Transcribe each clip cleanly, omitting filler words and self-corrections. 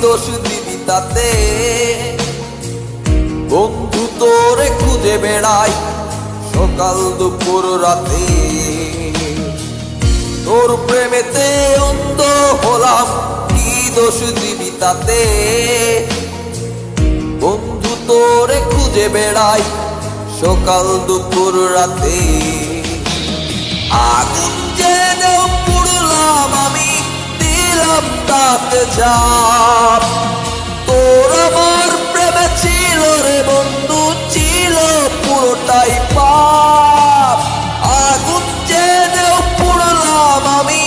দোষ দিবি তাতে? বন্ধু তোরে খুঁজে বেড়াই সকাল দুপুর রাতে, তোর প্রেমেতে অন্ধ হলাম, কি দোষ দিবি তাতে? বন্ধু তোরে খুঁজে বেড়াই সকাল দুপুর রাতে। আগুন জেনেও পুড়লাম আমি, দিলাম তাতে ঝাঁপ। তোর আমার প্রেমে ছিল রে বন্ধু, ছিল পুরোটাই পাপ। আগুন জেনেও পুড়লাম আমি,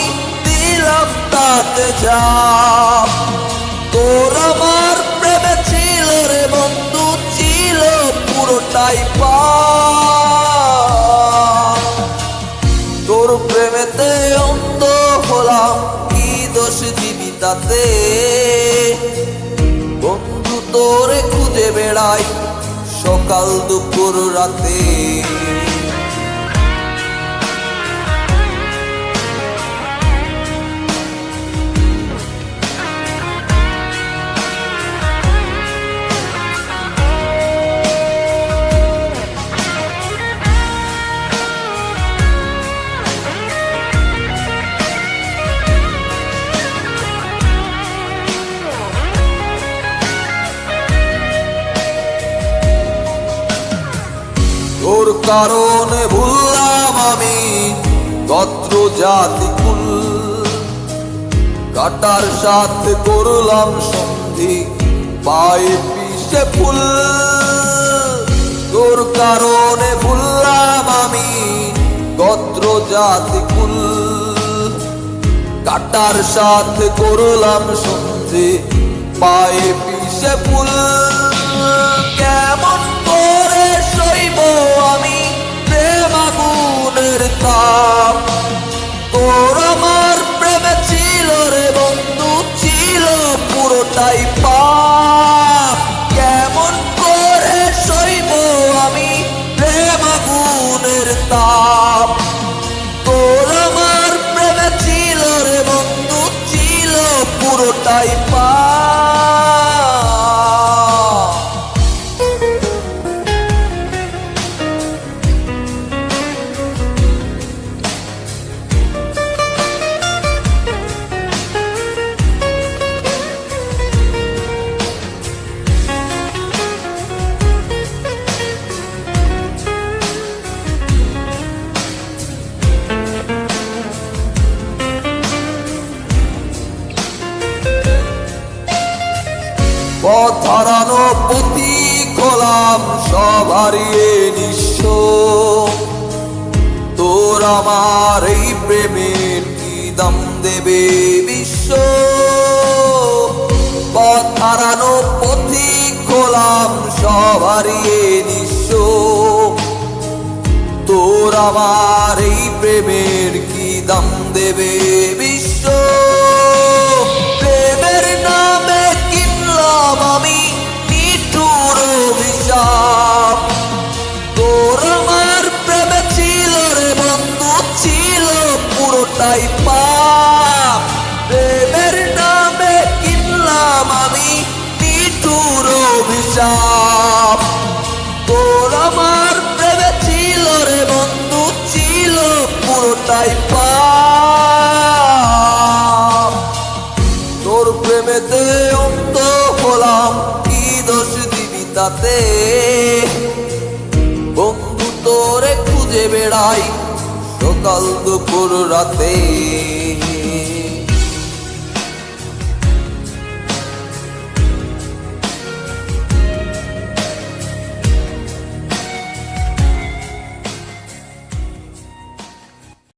দিলাম তাতে ঝাঁপ। তোর আমার প্রেমে ছিল রে বন্ধু, ছিল পুরোটাই পাপ। তোর প্রেমেতে অন্ধ হলাম, কি দোষ দিবি তাতে? বন্ধু তোরে খুঁজে বেড়াই সকাল দুপুর রাতে। তোর কারণে ভুললাম আমি গোত্র জাতি কুল, কাটার সাথে করলাম সন্ধি, পায়ে পিষে ফুল। তোর কারণে ভুললাম আমি গোত্র জাতি কুল, কাটার সাথে করলাম সন্ধি, পায়ে পিষে ফুল। কেমন করে সইব আমি প্রেম আগুনের তাপ? তোর আমার প্রেমে ছিল রে বন্ধু, ছিল পুরোটাই পাপ। কেমন করে সইব আমি প্রেম আগুনের তাপ? তোর আমার প্রেমে ছিল রে বন্ধু, ছিল পুরোটাই পাপ। পথ হারানো পথিক হলাম, সব হারিয়ে নিঃস্ব। তোর আমার এই প্রেমের কি দাম দেবে বিশ্ব? পথ হারানো পথিক হলাম, সব হারিয়ে নিঃস্ব। তোর আমার এই প্রেমের কি দাম দেবে বিশ্ব? প্রেমের নামে কিনলাম আমি নিঠুর অভিশাপ। তোর আমার প্রেমে ছিল রে বন্ধু, ছিল পুরোটাই পাপ। প্রেমের নামে কিনলাম আমি নিঠুর অভিশাপ। তোর আমার প্রেমে ছিল রে বন্ধু, ছিল পুরোটাই পাপ। তোর প্রেমেতে অন্ধ হলাম, কি দোষ দিবি তাতে? বন্ধু তোরে খুঁজে বেড়াই সকাল দুপুর রাতে।